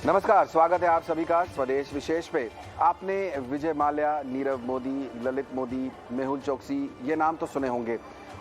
नमस्कार, स्वागत है आप सभी का स्वदेश विशेष पे। आपने विजय माल्या, नीरव मोदी, ललित मोदी, मेहुल चोकसी ये नाम तो सुने होंगे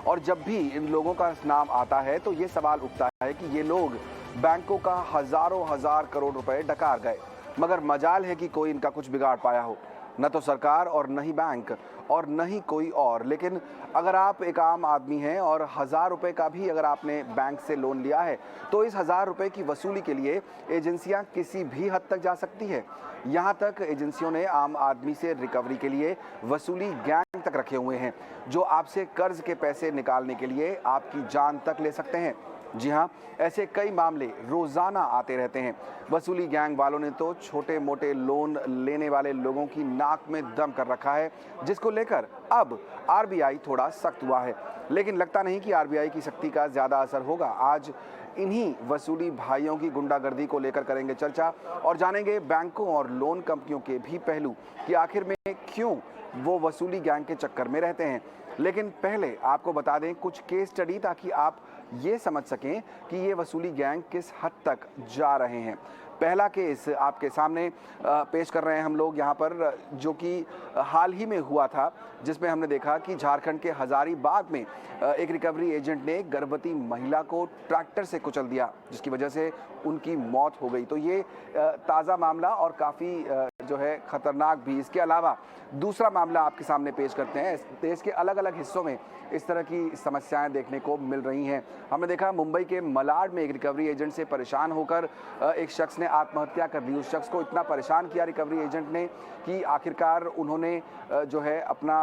और जब भी इन लोगों का नाम आता है तो ये सवाल उठता है कि ये लोग बैंकों का हजारों हजार करोड़ रुपए डकार गए, मगर मजाल है कि कोई इनका कुछ बिगाड़ पाया हो। न तो सरकार और न ही बैंक और न ही कोई और। लेकिन अगर आप एक आम आदमी हैं और 1000 रुपये का भी अगर आपने बैंक से लोन लिया है तो इस 1000 रुपये की वसूली के लिए एजेंसियां किसी भी हद तक जा सकती है। यहाँ तक एजेंसियों ने आम आदमी से रिकवरी के लिए वसूली गैंग तक रखे हुए हैं जो आपसे कर्ज के पैसे निकालने के लिए आपकी जान तक ले सकते हैं। जी हाँ, ऐसे कई मामले रोजाना आते रहते हैं। वसूली गैंग वालों ने तो छोटे मोटे लोन लेने वाले लोगों की नाक में दम कर रखा है, जिसको लेकर अब आरबीआई थोड़ा सख्त हुआ है। लेकिन लगता नहीं कि आरबीआई की सख्ती का ज्यादा असर होगा। आज इन्हीं वसूली भाइयों की गुंडागर्दी को लेकर करेंगे चर्चा और जानेंगे बैंकों और लोन कंपनियों के भी पहलू कि आखिर में क्यों वो वसूली गैंग के चक्कर में रहते हैं। लेकिन पहले आपको बता दें कुछ केस स्टडी ताकि आप ये समझ सकें कि ये वसूली गैंग किस हद तक जा रहे हैं। पहला केस आपके सामने पेश कर रहे हैं हम लोग यहाँ पर, जो कि हाल ही में हुआ था, जिसमें हमने देखा कि झारखंड के हजारीबाग में एक रिकवरी एजेंट ने गर्भवती महिला को ट्रैक्टर से कुचल दिया, जिसकी वजह से उनकी मौत हो गई। तो ये ताज़ा मामला और काफ़ी जो है खतरनाक भी। इसके अलावा दूसरा मामला आपके सामने पेश करते हैं। देश के अलग अलग हिस्सों में इस तरह की समस्याएं देखने को मिल रही हैं। हमने देखा मुंबई के मलाड में एक रिकवरी एजेंट से परेशान होकर एक शख्स ने आत्महत्या कर ली। उस शख्स को इतना परेशान किया रिकवरी एजेंट ने कि आखिरकार उन्होंने जो है अपना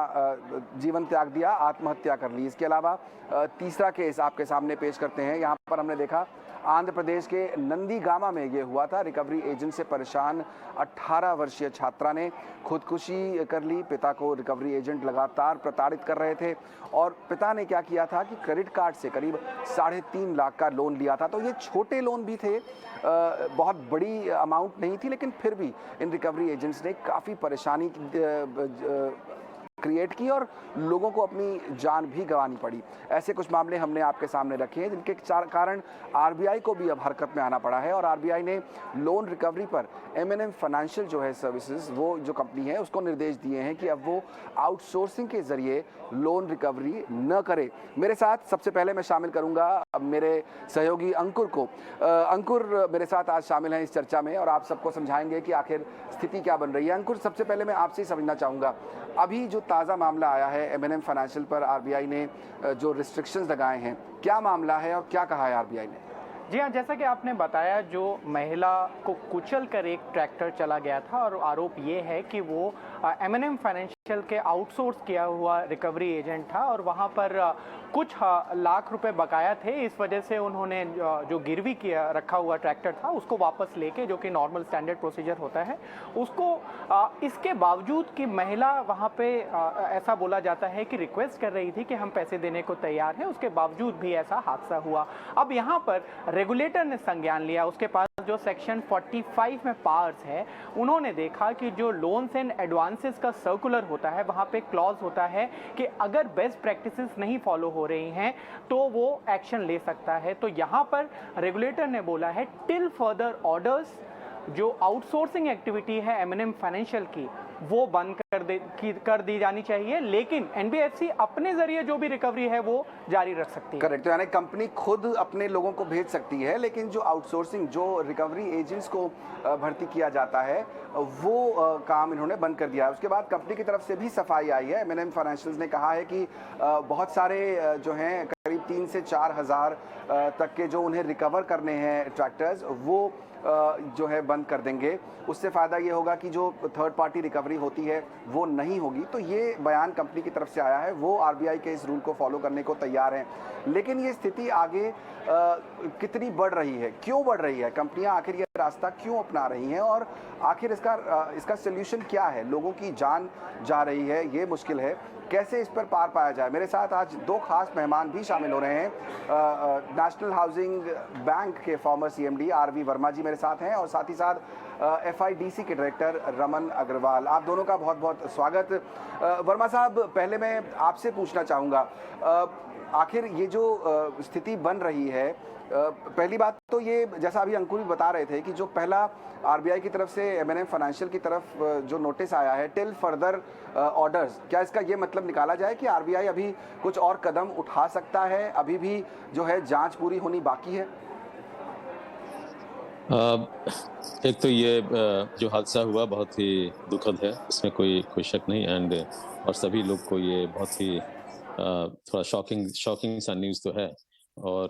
जीवन त्याग दिया, आत्महत्या कर ली। इसके अलावा तीसरा केस आपके सामने पेश करते हैं। यहाँ पर हमने देखा आंध्र प्रदेश के नंदीगामा में ये हुआ था। रिकवरी एजेंट से परेशान 18 वर्षीय छात्रा ने खुदकुशी कर ली। पिता को रिकवरी एजेंट लगातार प्रताड़ित कर रहे थे और पिता ने क्या किया था कि क्रेडिट कार्ड से करीब 3.5 लाख का लोन लिया था। तो ये छोटे लोन भी थे, बहुत बड़ी अमाउंट नहीं थी, लेकिन फिर भी इन रिकवरी एजेंट्स ने काफ़ी परेशानी क्रिएट की और लोगों को अपनी जान भी गंवानी पड़ी। ऐसे कुछ मामले हमने आपके सामने रखे हैं जिनके कारण आरबीआई को भी अब हरकत में आना पड़ा है और आरबीआई ने लोन रिकवरी पर एमएनएम फाइनेंशियल जो है सर्विसेज, वो जो कंपनी है, उसको निर्देश दिए हैं कि अब वो आउटसोर्सिंग के जरिए लोन रिकवरी न करे। मेरे साथ सबसे पहले मैं शामिल करूंगा अब मेरे सहयोगी अंकुर को। अंकुर मेरे साथ आज शामिल हैं इस चर्चा में और आप सबको समझाएंगे कि आखिर स्थिति क्या बन रही है। अंकुर, सबसे पहले मैं आपसे ही समझना चाहूँगा, अभी जो ताज़ा मामला आया है एमएनएम फाइनेंशियल पर आरबीआई ने जो रिस्ट्रिक्शंस लगाए हैं, क्या मामला है और क्या कहा है आरबीआई ने? जी हाँ, जैसा कि आपने बताया, जो महिला को कुचल कर एक ट्रैक्टर चला गया था और आरोप ये है कि वो एमएनएम फाइनेंशियल के आउटसोर्स किया हुआ रिकवरी एजेंट था और वहाँ पर कुछ लाख रुपए बकाया थे। इस वजह से उन्होंने जो गिरवी किया रखा हुआ ट्रैक्टर था उसको वापस लेके, जो कि नॉर्मल स्टैंडर्ड प्रोसीजर होता है, उसको इसके बावजूद कि महिला वहाँ पे ऐसा बोला जाता है कि रिक्वेस्ट कर रही थी कि हम पैसे देने को तैयार हैं, उसके बावजूद भी ऐसा हादसा हुआ। अब यहाँ पर रेगुलेटर ने संज्ञान लिया, उसके पास जो सेक्शन 45 में पावर्स है, उन्होंने देखा कि जो लोन्स एंड एडवांसेस का सर्कुलर होता है वहाँ पे क्लॉज होता है कि अगर बेस्ट प्रैक्टिसेस नहीं फॉलो हो रही हैं तो वो एक्शन ले सकता है। तो यहाँ पर रेगुलेटर ने बोला है टिल फर्दर ऑर्डर्स जो आउटसोर्सिंग एक्टिविटी है एमएनएम फाइनेंशियल की, वो बंद कर दी जानी चाहिए, लेकिन एनबीएफसी अपने जरिए जो भी रिकवरी है वो जारी रख सकती है। करेक्ट, तो यानी कंपनी खुद अपने लोगों को भेज सकती है, लेकिन जो आउटसोर्सिंग, जो रिकवरी एजेंट्स को भर्ती किया जाता है, वो काम इन्होंने बंद कर दिया है। उसके बाद कंपनी की तरफ से भी सफाई आई है। एमएनएम फाइनेंशियल ने कहा है कि बहुत सारे जो हैं करीब 3 से 4 हज़ार तक के जो उन्हें रिकवर करने हैं ट्रैक्टर्स, वो जो है बंद कर देंगे। उससे फ़ायदा ये होगा कि जो थर्ड पार्टी रिकवरी होती है वो नहीं होगी। तो ये बयान कंपनी की तरफ से आया है, वो आरबीआई के इस रूल को फॉलो करने को तैयार हैं। लेकिन ये स्थिति आगे कितनी बढ़ रही है, क्यों बढ़ रही है, कंपनियां आखिर ये रास्ता क्यों अपना रही हैं और आखिर इसका सोल्यूशन क्या है? लोगों की जान जा रही है, ये मुश्किल है, कैसे इस पर पार पाया जाए? मेरे साथ आज 2 खास मेहमान भी शामिल हो रहे हैं। नेशनल हाउसिंग बैंक के फॉर्मर सीएमडी आरवी वर्मा जी मेरे साथ हैं और साथ ही साथ FIDC के डायरेक्टर रमन अग्रवाल। आप दोनों का बहुत बहुत स्वागत। वर्मा साहब, पहले मैं आपसे पूछना चाहूँगा, आखिर ये जो स्थिति बन रही है, पहली बात तो ये, जैसा अभी अंकुर भी बता रहे थे कि जो पहला RBI की तरफ से M&M फाइनेंशियल की तरफ जो नोटिस आया है टिल फर्दर ऑर्डर्स, क्या इसका ये मतलब निकाला जाए कि RBI अभी कुछ और कदम उठा सकता है, अभी भी जो है जांच पूरी होनी बाकी है? एक तो ये जो हादसा हुआ बहुत ही दुखद है, इसमें कोई शक नहीं। और सभी लोग को ये बहुत ही थोड़ा शॉकिंग सा न्यूज़ तो है। और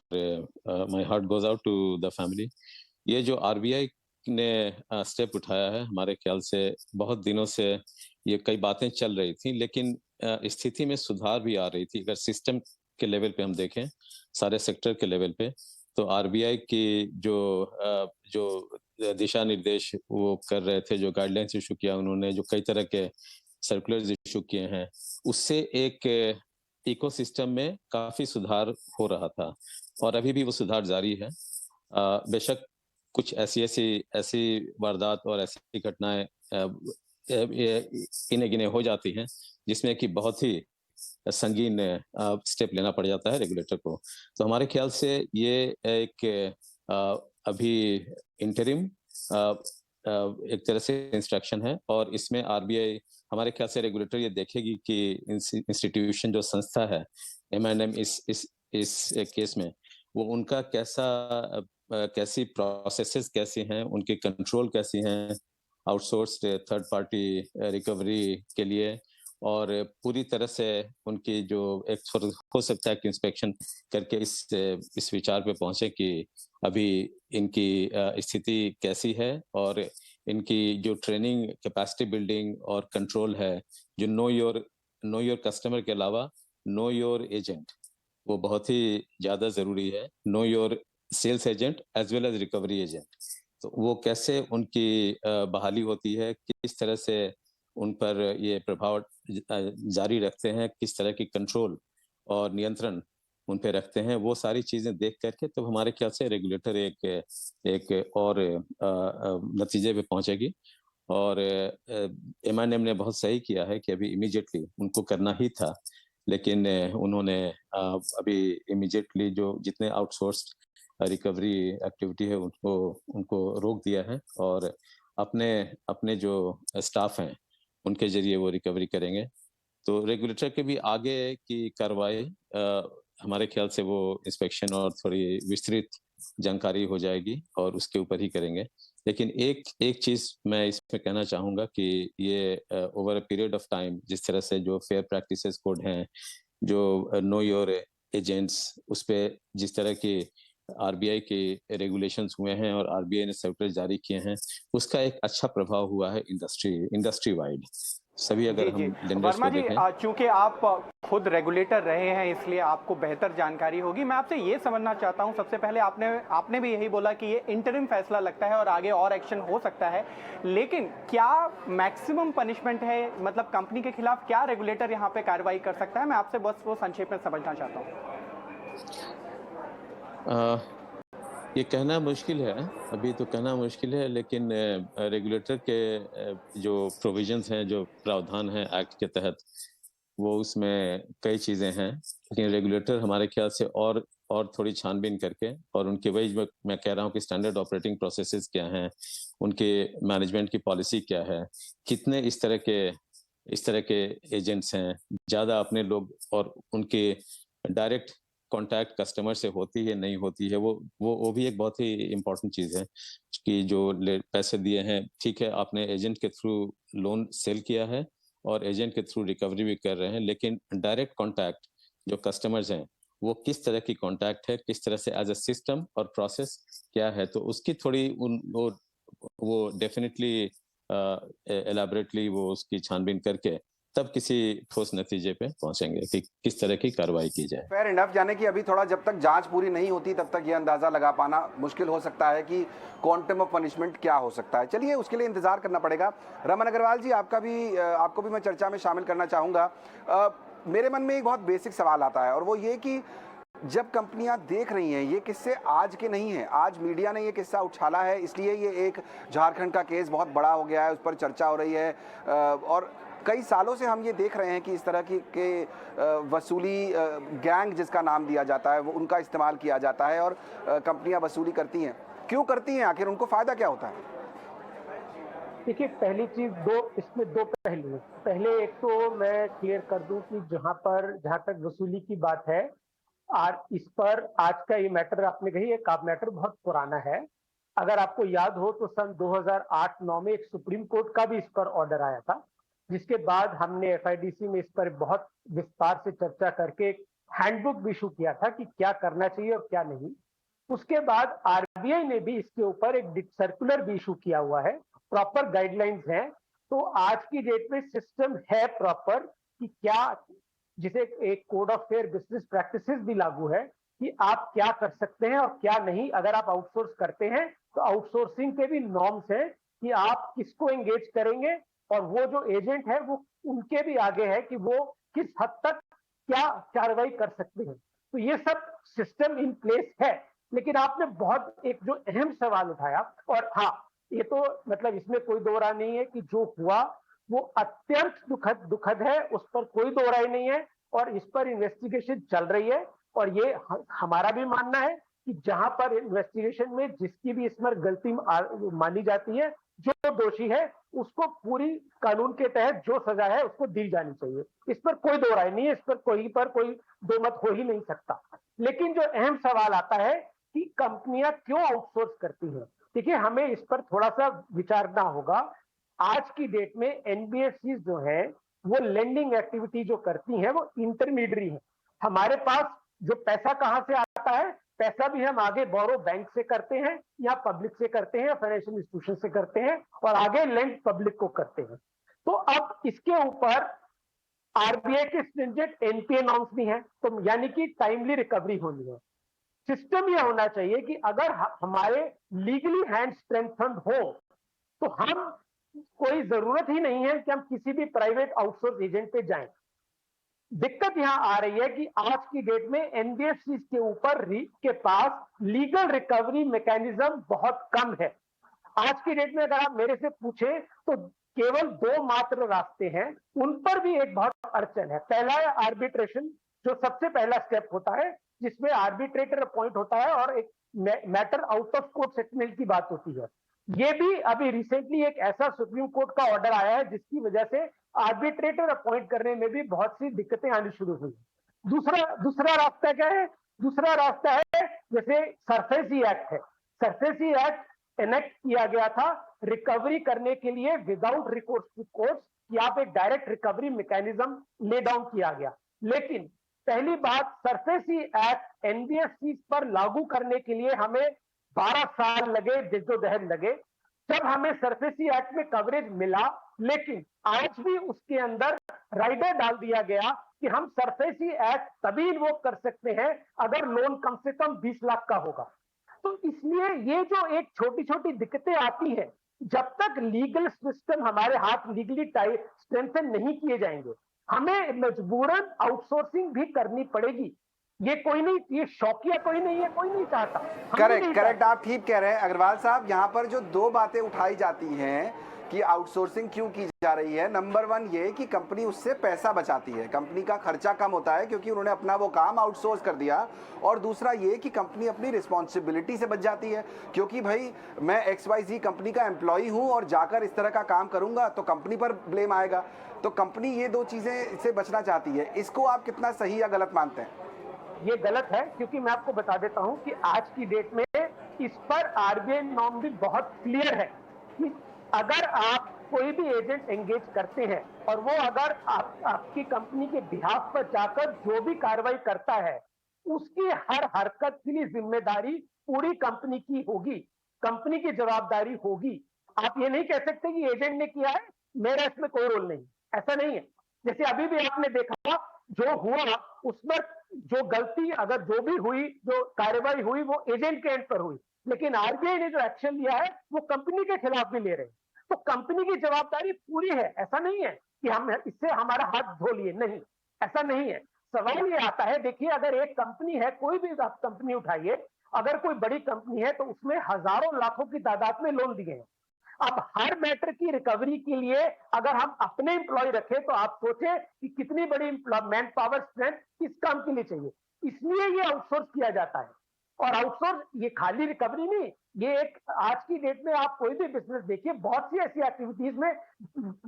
my heart goes out to the family. ये जो RBI ने स्टेप उठाया है, हमारे ख्याल से बहुत दिनों से ये कई बातें चल रही थी, लेकिन स्थिति में सुधार भी आ रही थी। अगर सिस्टम के लेवल पे हम देखें, सारे सेक्टर के लेवल पे, तो RBI की जो दिशा निर्देश वो कर रहे थे, जो गाइडलाइंस इशू किया उन्होंने, जो कई तरह के सर्कुलर्स इशू किए हैं, उससे एक इकोसिस्टम में काफी सुधार हो रहा था और अभी भी वो सुधार जारी है। बेशक कुछ ऐसी वारदात और ऐसी घटनाएं इन्हें गिने हो जाती हैं जिसमें कि बहुत ही संगीन स्टेप लेना पड़ जाता है रेगुलेटर को। तो हमारे ख्याल से ये एक अभी इंटरिम एक तरह से इंस्ट्रक्शन है और इसमें RBI, हमारे ख्याल से रेगुलेटर ये देखेगी कि इंस्टीट्यूशन जो संस्था है M&M इस केस में, वो उनका कैसी प्रोसेसेस कैसी हैं, उनकी कंट्रोल कैसी हैं आउटसोर्स्ड थर्ड पार्टी रिकवरी के लिए, और पूरी तरह से उनकी जो एक हो सकता है कि इंस्पेक्शन करके इस विचार पे पहुंचे कि अभी इनकी स्थिति कैसी है और इनकी जो ट्रेनिंग, कैपेसिटी बिल्डिंग और कंट्रोल है, जो नो योर कस्टमर के अलावा नो योर एजेंट, वो बहुत ही ज्यादा जरूरी है। Know your sales agent as well as recovery agent, तो वो कैसे उनकी बहाली होती है, किस तरह से उन पर ये प्रभाव जारी रखते हैं, किस तरह की कंट्रोल और नियंत्रण उन पे रखते हैं, वो सारी चीजें देख करके तो हमारे ख्याल से रेगुलेटर एक और नतीजे पे पहुंचेगी। और M&M ने बहुत सही किया है कि अभी इमीडिएटली उनको करना ही था, लेकिन उन्होंने अभी इमीडिएटली जो जितने आउटसोर्स्ड रिकवरी एक्टिविटी है उनको रोक दिया है और अपने जो स्टाफ हैं उनके जरिए वो रिकवरी करेंगे। तो रेगुलेटर के भी आगे की कार्रवाई हमारे ख्याल से वो इंस्पेक्शन और थोड़ी विस्तृत जानकारी हो जाएगी और उसके ऊपर ही करेंगे। लेकिन एक चीज मैं इसमें कहना चाहूंगा कि ये over a period of time, जिस तरह से जो फेयर प्रैक्टिसेस कोड हैं, जो नो योर एजेंट्स, उस पे जिस तरह की RBI के रेगुलेशंस हुए हैं और RBI ने सर्कुलर जारी किए हैं, उसका एक अच्छा प्रभाव हुआ है इंडस्ट्री वाइड। सभी अगर हम लेंडर्स वर्मा को जी, देखें, चूंकि आप खुद रेगुलेटर रहे हैं इसलिए आपको बेहतर जानकारी होगी। मैं आपसे ये समझना चाहता हूं, सबसे पहले आपने भी यही बोला कि ये इंटरिम फैसला लगता है और आगे और एक्शन हो सकता है, लेकिन क्या मैक्सिमम पनिशमेंट है, मतलब कंपनी के खिलाफ क्या रेगुलेटर यहाँ पे कार्रवाई कर सकता है? मैं आपसे बस वो संक्षेप में समझना चाहता हूँ। ये कहना मुश्किल है, अभी तो कहना मुश्किल है, लेकिन रेगुलेटर के जो प्रोविजंस हैं, जो प्रावधान हैं एक्ट के तहत, वो उसमें कई चीजें हैं। लेकिन रेगुलेटर हमारे ख्याल से और थोड़ी छानबीन करके, और उनके वही मैं कह रहा हूँ कि स्टैंडर्ड ऑपरेटिंग प्रोसेसेस क्या हैं, उनके मैनेजमेंट की पॉलिसी क्या है, कितने इस तरह के एजेंट्स हैं, ज्यादा अपने लोग और उनके डायरेक्ट कांटेक्ट कस्टमर से होती है नहीं होती है, वो भी एक बहुत ही इम्पोर्टेंट चीज है कि जो पैसे दिए हैं, ठीक है आपने एजेंट के थ्रू लोन सेल किया है और एजेंट के थ्रू रिकवरी भी कर रहे हैं, लेकिन डायरेक्ट कांटेक्ट जो कस्टमर्स हैं, वो किस तरह की कांटेक्ट है, किस तरह से एज अ सिस्टम और प्रोसेस क्या है, तो उसकी थोड़ी वो डेफिनेटली एलैबोरेटली वो उसकी छानबीन करके तब किसी ठोस नतीजे पे पहुंचेंगे कि किस तरह की कार्रवाई की जाए। फेयर इनफ, यानी कि अभी थोड़ा जब तक जांच पूरी नहीं होती तब तक ये अंदाजा लगा पाना मुश्किल हो सकता है कि क्वांटम ऑफ पनिशमेंट क्या हो सकता है। चलिए, उसके लिए इंतजार करना पड़ेगा। रमन अग्रवाल जी, आपको भी मैं चर्चा में शामिल करना चाहूँगा। मेरे मन में एक बहुत बेसिक सवाल आता है और वो ये कि जब कंपनियां देख रही हैं, ये किस्से आज के नहीं हैं, आज मीडिया ने ये किस्सा उछाला है, इसलिए ये एक झारखंड का केस बहुत बड़ा हो गया है, उस पर चर्चा हो रही है। और कई सालों से हम ये देख रहे हैं कि इस तरह की वसूली गैंग जिसका नाम दिया जाता है, वो उनका इस्तेमाल किया जाता है और कंपनियां वसूली करती हैं। क्यों करती हैं, आखिर उनको फायदा क्या होता है? देखिए, पहली चीज, इसमें दो पहलू हैं। पहले एक तो मैं क्लियर कर दूं कि जहां तक वसूली की बात है, और इस पर आज का ये मैटर आपने कही, एक मैटर बहुत पुराना है। अगर आपको याद हो तो सन 2008-9 में एक सुप्रीम कोर्ट का भी इस पर ऑर्डर आया था, जिसके बाद हमने एफआईडीसी में इस पर बहुत विस्तार से चर्चा करके एक हैंडबुक भी इशू किया था कि क्या करना चाहिए और क्या नहीं। उसके बाद आरबीआई ने भी इसके ऊपर एक सर्कुलर भी इशू किया हुआ है, प्रॉपर गाइडलाइंस हैं। तो आज की डेट में सिस्टम है प्रॉपर कि क्या, जिसे एक code of fair business practices भी लागू है कि आप क्या कर सकते हैं और क्या नहीं। अगर आप आउटसोर्स करते हैं तो आउटसोर्सिंग के भी नॉर्म्स हैं कि आप किसको एंगेज करेंगे, और वो जो एजेंट है वो उनके भी आगे है कि वो किस हद तक क्या कार्रवाई कर सकते हैं। तो ये सब सिस्टम इन प्लेस है। लेकिन आपने बहुत एक जो अहम सवाल उठाया, और हाँ, ये तो मतलब इसमें कोई दो राय नहीं है कि जो हुआ वो अत्यंत दुखद है, उस पर कोई दो राय नहीं है, और इस पर इन्वेस्टिगेशन चल रही है। और ये हमारा भी मानना है कि जहां पर इन्वेस्टिगेशन में जिसकी भी इसमें गलती मानी जाती है, जो दोषी है उसको पूरी कानून के तहत जो सजा है उसको दी जानी चाहिए। इस पर कोई दो राय नहीं है, इस पर कोई दो मत हो ही नहीं सकता। लेकिन जो अहम सवाल आता है कि कंपनियां क्यों आउटसोर्स करती हैं, देखिए, हमें इस पर थोड़ा सा विचारना होगा। आज की डेट में एनबीएफसी जो है वो लेंडिंग एक्टिविटी जो करती हैं वो इंटरमीडियरी है। हमारे पास जो पैसा कहां से आता है, पैसा भी हम आगे बोरो बैंक से करते हैं या पब्लिक से करते हैं, फाइनेंशियल इंस्टीट्यूशन से करते हैं, और आगे लेंड पब्लिक को करते हैं। तो अब इसके ऊपर आरबीआई के स्ट्रिंजेंट एनपीए नॉर्म्स भी हैं, तो यानी कि टाइमली रिकवरी होनी है। सिस्टम यह होना चाहिए कि अगर हमारे लीगली हैंड स्ट्रेंथन्ड हो तो हम, कोई जरूरत ही नहीं है कि हम किसी भी प्राइवेट आउटसोर्स एजेंट पे जाएं। दिक्कत यहां आ रही है कि आज की डेट में एनबीएफसी के ऊपर के पास लीगल रिकवरी मैकेनिज्म बहुत कम है। आज की डेट में अगर आप मेरे से पूछे तो केवल दो मात्र रास्ते हैं, उन पर भी एक बहुत अड़चन है। पहला है आर्बिट्रेशन, जो सबसे पहला स्टेप होता है, जिसमें आर्बिट्रेटर अपॉइंट होता है और एक matter out of court settlement की बात होती है। ये भी अभी रिसेंटली एक ऐसा सुप्रीम कोर्ट का ऑर्डर आया है जिसकी वजह से आर्बिट्रेटर अपॉइंट करने में भी बहुत सी दिक्कतें आनी शुरू हुई। दूसरा रास्ता क्या है? दूसरा रास्ता है, जैसे सरफेसी एक्ट है। सरफेसी एक्ट एनेक्ट किया गया था रिकवरी करने के लिए विदाउट रिकोर्स टू कोर्ट्स, कि आप एक direct recovery mechanism lay down किया गया। लेकिन पहली बात, सरफेसी एक्ट एनबीएफसी पर लागू करने के लिए हमें 12 साल लगे, जद्दोजहद लगे। जब हमें सरफेसी एक्ट में कवरेज मिला, लेकिन आज भी उसके अंदर राइडर डाल दिया गया कि हम सरफेसी एक्ट तभी इन्वोक कर सकते हैं अगर लोन कम से कम 20 लाख का होगा। तो इसलिए ये जो एक छोटी छोटी दिक्कतें आती हैं, जब तक लीगल सिस्टम हमारे हाथ लीगली स्ट्रेंथन नहीं किए जाएंगे, हमें मजबूरन आउटसोर्सिंग भी करनी पड़ेगी। ये कोई नहीं, ये शौकिया कोई नहीं है, कोई नहीं चाहता। करेक्ट, आप ठीक कह रहे हैं अग्रवाल साहब। यहाँ पर जो दो बातें उठाई जाती हैं कि आउटसोर्सिंग क्यों की जा रही है, नंबर वन ये कि कंपनी उससे पैसा बचाती है, कंपनी का खर्चा कम होता है क्योंकि उन्होंने अपना वो काम आउटसोर्स कर दिया। और दूसरा ये कि कंपनी अपनी रिस्पॉन्सिबिलिटी से बच जाती है, क्योंकि भाई मैं XYZ कंपनी का एम्प्लॉई हूँ और जाकर इस तरह का काम करूंगा तो कंपनी पर ब्लेम आएगा। तो कंपनी ये दो चीजें से बचना चाहती है। इसको आप कितना सही या गलत मानते हैं? ये गलत है, क्योंकि मैं आपको बता देता हूं कि आज की डेट में इस पर आरबीआई नॉर्म भी बहुत क्लियर है कि अगर आप कोई भी एजेंट एंगेज करते हैं और वो अगर आपकी कंपनी के बिहाफ पर जाकर जो भी कार्रवाई करता है, उसकी हर हरकत के लिए जिम्मेदारी पूरी कंपनी की होगी, कंपनी की जवाबदारी होगी। आप ये नहीं कह सकते कि एजेंट ने किया है, मेरा इसमें कोई रोल नहीं, ऐसा नहीं है। जैसे अभी भी आपने देखा, जो हुआ उस पर जो गलती, अगर जो भी हुई, जो कार्रवाई हुई, वो एजेंट के एंड पर हुई, लेकिन आरबीआई ने जो एक्शन लिया है वो कंपनी के खिलाफ भी ले रहे हैं। तो कंपनी की जवाबदारी पूरी है, ऐसा नहीं है कि हम इससे हमारा हाथ धो लिए, नहीं, ऐसा नहीं है। सवाल ये आता है, देखिए अगर एक कंपनी है, कोई भी आप कंपनी उठाइए, अगर कोई बड़ी कंपनी है तो उसमें हजारों लाखों की तादाद में लोन दिए हैं। अब हर मैटर की रिकवरी के लिए अगर हम अपने एम्प्लॉय रखें तो आप सोचें कि कितनी बड़ी मैन पावर स्ट्रेंथ किस काम के लिए चाहिए। इसलिए ये आउटसोर्स किया जाता है। और आउटसोर्स ये खाली रिकवरी नहीं, ये एक आज की डेट में आप कोई भी बिजनेस देखिए, बहुत सी ऐसी एक्टिविटीज में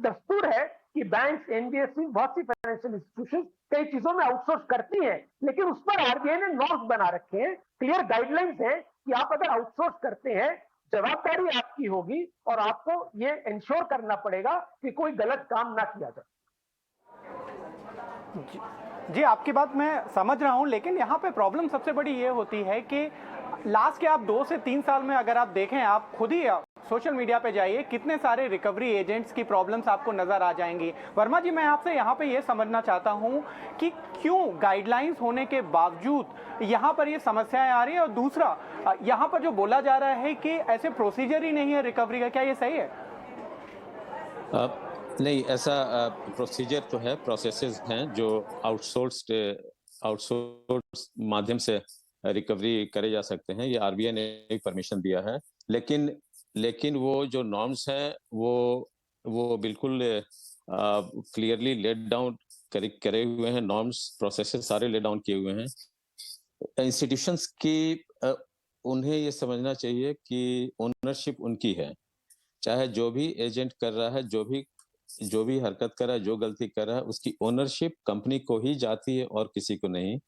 दस्तूर है कि बैंक, एनबीएफसी, बहुत सी फाइनेंशियल इंस्टीट्यूशन कई चीजों में आउटसोर्स करती हैं, लेकिन उस पर आरबीआई ने नॉर्म्स बना रखे हैं, क्लियर गाइडलाइंस हैं कि आप अगर आउटसोर्स करते हैं, जवाबदारी आपकी होगी और आपको ये इंश्योर करना पड़ेगा कि कोई गलत काम ना किया जाए। जी, आपकी बात मैं समझ रहा हूं, लेकिन यहाँ पे प्रॉब्लम सबसे बड़ी ये होती है कि लास्ट के आप 2 से 3 साल में अगर आप देखें, आप खुद ही सोशल मीडिया पे जाइए, कितने सारे रिकवरी एजेंट्स की प्रॉब्लम्स आपको नजर आ जाएंगी। वर्मा जी, मैं आपसे यहाँ पे ये समझना चाहता हूँ कि क्यों गाइडलाइंस होने के बावजूद यहाँ पर ये समस्याएं आ रही है, और दूसरा यहाँ पर जो बोला जा रहा है कि ऐसे प्रोसीजर ही नहीं है रिकवरी का, क्या ये सही है? नहीं, ऐसा प्रोसीजर तो है, प्रोसेसेस हैं जो आउटसोर्स माध्यम से रिकवरी करे जा सकते हैं। ये आरबीआई ने परमिशन दिया है, लेकिन वो जो नॉर्म्स हैं वो बिल्कुल क्लियरली लेट डाउन करे हुए हैं। नॉर्म्स, प्रोसेसेस सारे लेट डाउन किए हुए हैं। इंस्टीट्यूशंस की उन्हें ये समझना चाहिए कि ओनरशिप उनकी है, चाहे जो भी एजेंट कर रहा है, जो भी हरकत कर रहा है, जो गलती कर रहा है, उसकी ओनरशिप कंपनी को ही जाती है और किसी को नहीं।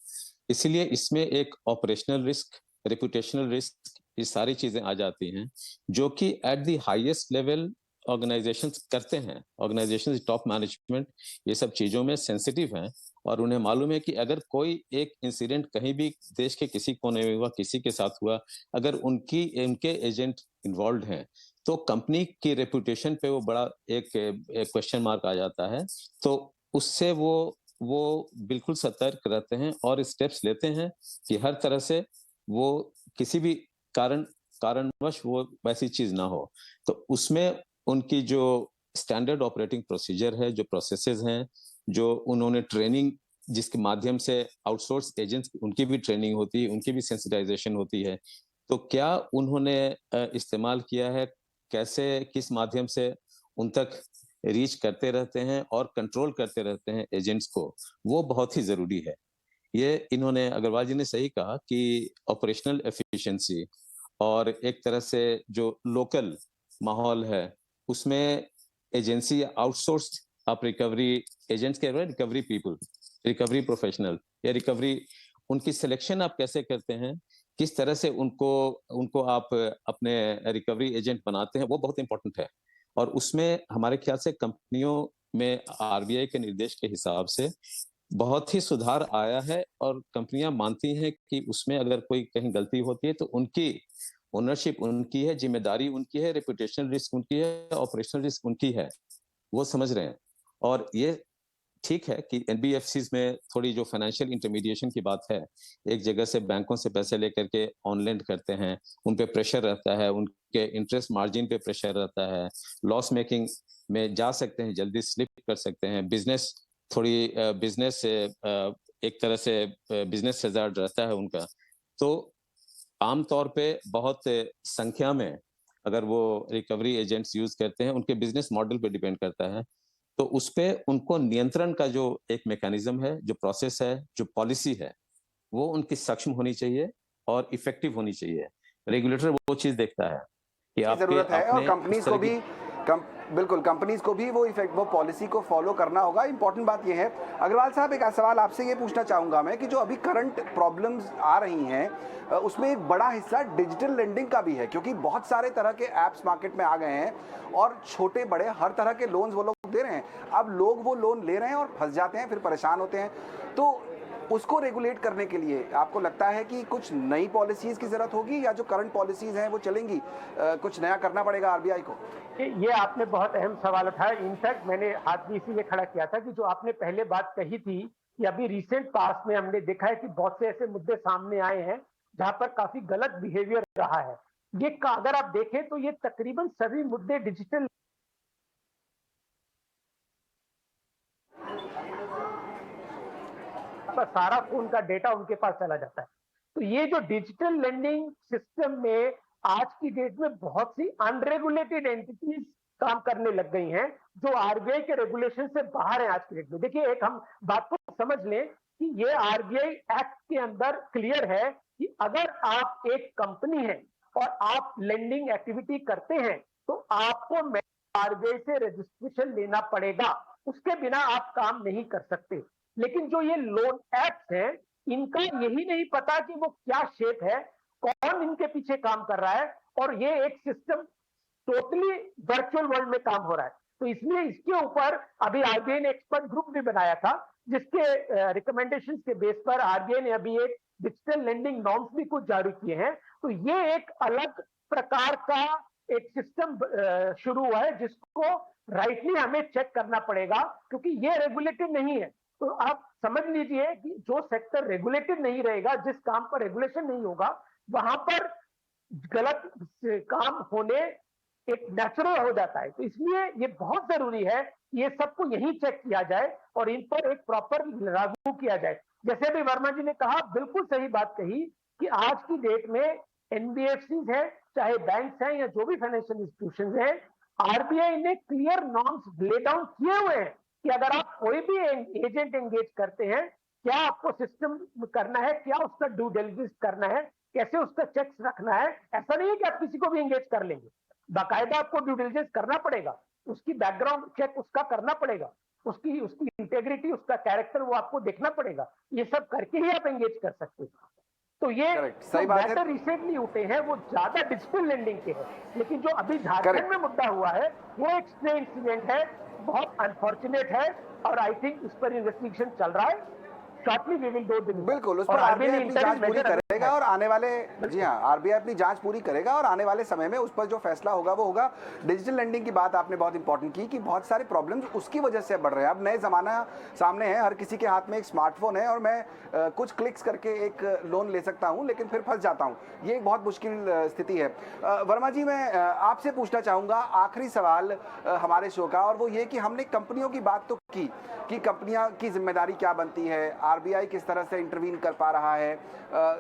इसलिए इसमें एक ऑपरेशनल रिस्क, रेपुटेशनल रिस्क, ये सारी चीजें आ जाती हैं, जो कि at the highest level organisations करते हैं। ऑर्गेनाइजेशंस, टॉप मैनेजमेंट ये सब चीजों में सेंसिटिव हैं, और उन्हें मालूम है कि अगर कोई एक इंसिडेंट कहीं भी देश के किसी कोने में हुआ, किसी के साथ हुआ, अगर उनके एजेंट इन्वॉल्व हैं, तो कंपनी की रेपुटेशन पे वो बड़ा एक क्वेश्चन मार्क आ जाता है। तो उससे वो बिल्कुल सतर्क रहते हैं और स्टेप्स लेते हैं कि हर तरह से वो किसी भी कारणवश वो वैसी चीज ना हो। तो उसमें उनकी जो स्टैंडर्ड ऑपरेटिंग प्रोसीजर है, जो प्रोसेसेस हैं, जो उन्होंने ट्रेनिंग, जिसके माध्यम से आउटसोर्स एजेंट्स, उनकी भी ट्रेनिंग होती है, उनकी भी सेंसिटाइजेशन होती है, तो क्या उन्होंने इस्तेमाल किया है, कैसे, किस माध्यम से उन तक रीच करते रहते हैं और कंट्रोल करते रहते हैं एजेंट्स को, वो बहुत ही जरूरी है। ये इन्होंने, अग्रवाल जी ने सही कहा कि ऑपरेशनल एफिशिएंसी और एक तरह से जो लोकल माहौल है, उसमें एजेंसी आउटसोर्स, आप रिकवरी एजेंट्स कह रहे हैं, रिकवरी पीपल, रिकवरी प्रोफेशनल या रिकवरी, उनकी सिलेक्शन आप कैसे करते हैं, किस तरह से उनको आप अपने रिकवरी एजेंट बनाते हैं, वो बहुत इंपॉर्टेंट है। और उसमें हमारे ख्याल से कंपनियों में आरबीआई के निर्देश के हिसाब से बहुत ही सुधार आया है, और कंपनियां मानती हैं कि उसमें अगर कोई कहीं गलती होती है तो उनकी ओनरशिप उनकी है, जिम्मेदारी उनकी है, रेपुटेशनल रिस्क उनकी है, ऑपरेशनल रिस्क उनकी है, वो समझ रहे हैं। और ये ठीक है कि एनबीएफसीज में थोड़ी जो फाइनेंशियल इंटरमीडिएशन की बात है, एक जगह से बैंकों से पैसे लेकर के ऑन लेंड करते हैं, उन पे प्रेशर रहता है, उनके इंटरेस्ट मार्जिन पे प्रेशर रहता है, लॉस मेकिंग में जा सकते हैं, जल्दी स्लिप कर सकते हैं, बिजनेस एक तरह से बिजनेस हैजार्ड रहता है उनका। तो आमतौर पे बहुत संख्या में अगर वो रिकवरी एजेंट्स यूज करते हैं, उनके बिजनेस मॉडल पे डिपेंड करता है, तो उस पे उनको नियंत्रण का जो एक मैकेनिज्म है, जो प्रोसेस है, जो पॉलिसी है, वो उनकी सक्षम होनी चाहिए और इफेक्टिव होनी चाहिए। रेगुलेटर वो चीज देखता है कि आपके जरूरत है, और आपने कंपनीज को भी बिल्कुल कंपनीज को भी वो पॉलिसी को फॉलो करना होगा। इंपॉर्टेंट बात ये है। अग्रवाल साहब, एक सवाल आपसे ये पूछना चाहूंगा मैं कि जो अभी करंट प्रॉब्लम्स आ रही हैं, उसमें एक बड़ा हिस्सा डिजिटल लेंडिंग का भी है, क्योंकि बहुत सारे तरह के ऐप्स मार्केट में आ गए हैं और छोटे बड़े हर तरह के लोन्स वो लोग दे रहे हैं। अब लोग वो लोन ले रहे हैं और फंस जाते हैं, फिर परेशान होते हैं। तो उसको रेगुलेट करने के लिए आपको लगता है कि कुछ नई पॉलिसीज की जरूरत होगी, या जो करंट पॉलिसीज हैं वो चलेंगी, कुछ नया करना पड़ेगा आरबीआई को? ये आपने बहुत अहम सवाल उठाया। इनफैक्ट मैंने हाथ भी इसीलिए खड़ा किया था कि जो आपने पहले बात कही थी कि अभी रिसेंट पास्ट में हमने देखा है कि बहुत से ऐसे मुद्दे सामने आए हैं जहां पर काफी गलत बिहेवियर रहा है। ये अगर आप देखें तो ये तकरीबन सभी मुद्दे डिजिटल आपका सारा फोन का डेटा उनके पास चला जाता है। तो ये जो डिजिटल लेंडिंग सिस्टम में आज की डेट में बहुत सी अनरेगुलेटेड एंटिटीज काम करने लग गई हैं, जो आरबीआई के रेगुलेशन से बाहर है आज की डेट में। देखिए, एक हम बात को समझ लें कि ये आरबीआई एक्ट के अंदर क्लियर है कि अगर आप एक कंपनी है और आप लेंडिंग एक्टिविटी करते हैं तो आपको आरबीआई से रजिस्ट्रेशन लेना पड़ेगा, उसके बिना आप काम नहीं कर सकते। लेकिन जो ये लोन एप्स हैं, इनका यही नहीं पता कि वो क्या शेप है, कौन इनके पीछे काम कर रहा है, और ये एक सिस्टम टोटली वर्चुअल वर्ल्ड में काम हो रहा है। तो इसलिए इसके ऊपर अभी आरबीआई ने एक्सपर्ट ग्रुप भी बनाया था, जिसके रिकमेंडेशन के बेस पर आरबीआई ने अभी एक डिजिटल लेंडिंग नॉर्म्स भी कुछ जारी किए हैं। तो ये एक अलग प्रकार का एक सिस्टम शुरू हुआ है, जिसको राइटली हमें चेक करना पड़ेगा, क्योंकि ये रेगुलेटेड नहीं है। तो आप समझ लीजिए कि जो सेक्टर रेगुलेटेड नहीं रहेगा, जिस काम पर रेगुलेशन नहीं होगा, वहां पर गलत काम होने एक नेचुरल हो जाता है। तो इसलिए ये बहुत जरूरी है कि ये सबको यही चेक किया जाए और इन पर एक प्रॉपर लागू किया जाए। जैसे भी वर्मा जी ने कहा, बिल्कुल सही बात कही कि आज की डेट में एनबीएफसी है, चाहे बैंक हैं या जो भी फाइनेंशियल इंस्टीट्यूशन है, आरबीआई ने क्लियर नॉर्म्स ले डाउन किए हुए हैं कि अगर आप कोई भी एजेंट एंगेज करते हैं, क्या आपको सिस्टम करना है, क्या उसका ड्यू डिलिजेंस करना है, कैसे उसका चेक्स रखना है। ऐसा नहीं है कि आप किसी को भी एंगेज कर लेंगे, बाकायदा आपको ड्यू डिलिजेंस करना पड़ेगा, उसकी बैकग्राउंड चेक उसका करना पड़ेगा, उसकी इंटेग्रिटी, उसका कैरेक्टर वो आपको देखना पड़ेगा। ये सब करके ही आप एंगेज कर सकते हैं। तो ये सही बात है। मैटर रिसेंटली उठे हैं वो ज्यादा डिजिटल लेंडिंग के हैं, लेकिन जो अभी झारखंड में मुद्दा हुआ है वो एक स्टे इंसिडेंट है, बहुत अनफॉर्चुनेट है, और आई थिंक इस पर इन्वेस्टिगेशन चल रहा है। Shortly we will do this. बिल्कुल, उस पर आरबीआई अपनी जांच पूरी करेगा और आने वाले जी हाँ, आरबीआई अपनी जांच पूरी करेगा और आने वाले समय में उस पर जो फैसला होगा वो होगा। डिजिटल लेंडिंग की बात आपने बहुत इंपॉर्टेंट की कि बहुत सारे प्रॉब्लम्स उसकी वजह से बढ़ रहे हैं। अब नए जमाना सामने है, हर किसी के हाथ में एक स्मार्टफोन है और मैं कुछ क्लिक्स करके एक लोन ले सकता हूं, लेकिन फिर फंस जाता हूं। ये एक बहुत मुश्किल स्थिति है। वर्मा जी, मैं आपसे पूछना चाहूंगा आखिरी सवाल हमारे शो का, और वो ये कि हमने कंपनियों की बात तो की कि कंपनियां की जिम्मेदारी क्या बनती है, आरबीआई किस तरह से इंटरवीन कर पा रहा है,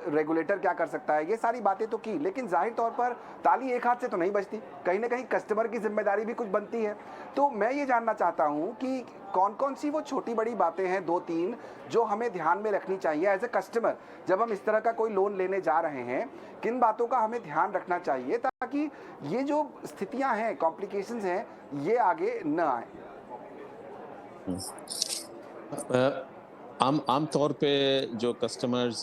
रेगुलेटर क्या कर सकता है, ये सारी बातें तो की, लेकिन जाहिर तौर पर ताली एक हाथ से तो नहीं बजती, कहीं ना कहीं कस्टमर की जिम्मेदारी भी कुछ बनती है। तो मैं ये जानना चाहता हूं कि कौन कौन सी वो छोटी बड़ी बातें हैं, 2-3, जो हमें ध्यान में रखनी चाहिए एज ए कस्टमर जब हम इस तरह का कोई लोन लेने जा रहे हैं। किन बातों का हमें ध्यान रखना चाहिए ताकि ये जो स्थितियां हैं, कॉम्प्लिकेशंस हैं, ये आगे न आए। आम तौर पे जो कस्टमर्स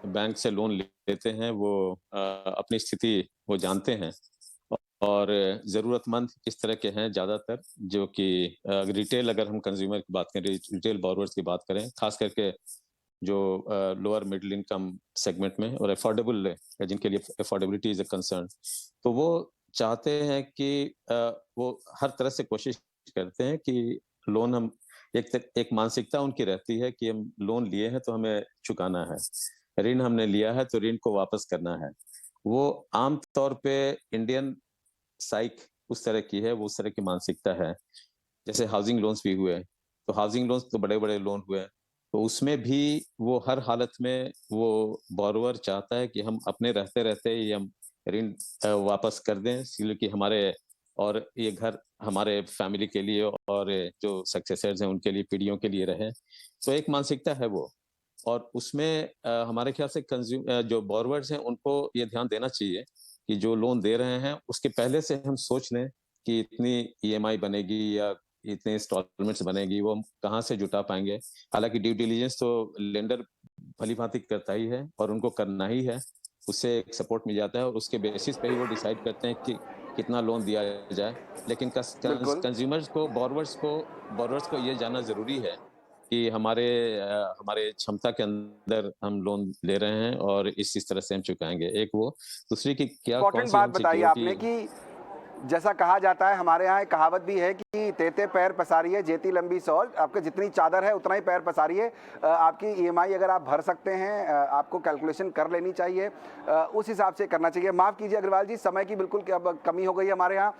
बैंक से लोन लेते हैं वो अपनी स्थिति वो जानते हैं और ज़रूरतमंद इस तरह के हैं ज़्यादातर, जो कि रिटेल, अगर हम कंज्यूमर की बात करें, रिटेल बोरोवर्स की बात करें, खास करके जो लोअर मिडिल इनकम सेगमेंट में और अफोर्डेबल है, जिनके लिए अफोर्डेबिलिटी इज अ कंसर्न, तो वो चाहते हैं कि वो हर तरह से कोशिश करते हैं कि लोन हम एक मानसिकता उनकी रहती है कि हम लोन लिए हैं तो हमें चुकाना है, ऋण हमने लिया है तो ऋण को वापस करना है। वो आम तौर पे इंडियन साइक उस तरह की है, वो उस तरह की मानसिकता है। जैसे हाउसिंग लोन्स भी हुए, तो हाउसिंग लोन्स तो बड़े बड़े लोन हुए, तो उसमें भी वो हर हालत में वो बोरोवर चाहता है कि हम अपने रहते रहते ही हम ऋण वापस कर दें, इसलिए कि हमारे और ये घर हमारे फैमिली के लिए और जो सक्सेसर्स हैं उनके लिए, पीढ़ियों के लिए रहे। तो एक मानसिकता है वो, और उसमें हमारे ख्याल से जो बोरोवर्स हैं उनको ये ध्यान देना चाहिए कि जो लोन दे रहे हैं उसके पहले से हम सोच लें कि इतनी ईएमआई बनेगी या इतने इंस्टॉलमेंट्स बनेगी, वो हम कहाँ से जुटा पाएंगे। हालांकि ड्यू डिलिजेंस तो लेंडर भली भांति करता ही है और उनको करना ही है, उससे एक सपोर्ट मिल जाता है और उसके बेसिस पे ही वो डिसाइड करते हैं कि कितना लोन दिया जाए। लेकिन कंज्यूमर्स को, बोरोवर्स को ये जानना जरूरी है कि हमारे क्षमता के अंदर हम लोन ले रहे हैं और इस तरह से हम चुकाएंगे। एक वो, दूसरी की क्या कौन सी बात बताई आपने कि जैसा कहा जाता है, हमारे यहाँ एक कहावत भी है कि तेते पैर पसारिए जेती लंबी सौल। आपके जितनी चादर है उतना ही पैर पसारिए। आपकी ईएमआई अगर आप भर सकते हैं, आपको कैलकुलेशन कर लेनी चाहिए, उस हिसाब से करना चाहिए। माफ़ कीजिए अग्रवाल जी, समय की बिल्कुल अब कमी हो गई है हमारे यहाँ,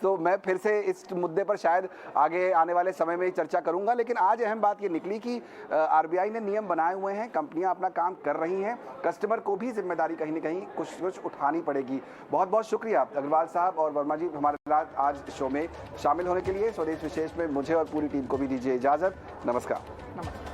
तो मैं फिर से इस मुद्दे पर शायद आगे आने वाले समय में ही चर्चा करूँगा। लेकिन आज अहम बात ये निकली कि आरबीआई ने नियम बनाए हुए हैं, कंपनियाँ अपना काम कर रही हैं, कस्टमर को भी जिम्मेदारी कहीं ना कहीं कुछ उठानी पड़ेगी। बहुत बहुत शुक्रिया अग्रवाल साहब और वर्मा जी हमारे साथ आज शो में शामिल होने के लिए। स्वदेश विशेष में मुझे और पूरी टीम को भी दीजिए इजाजत। नमस्कार।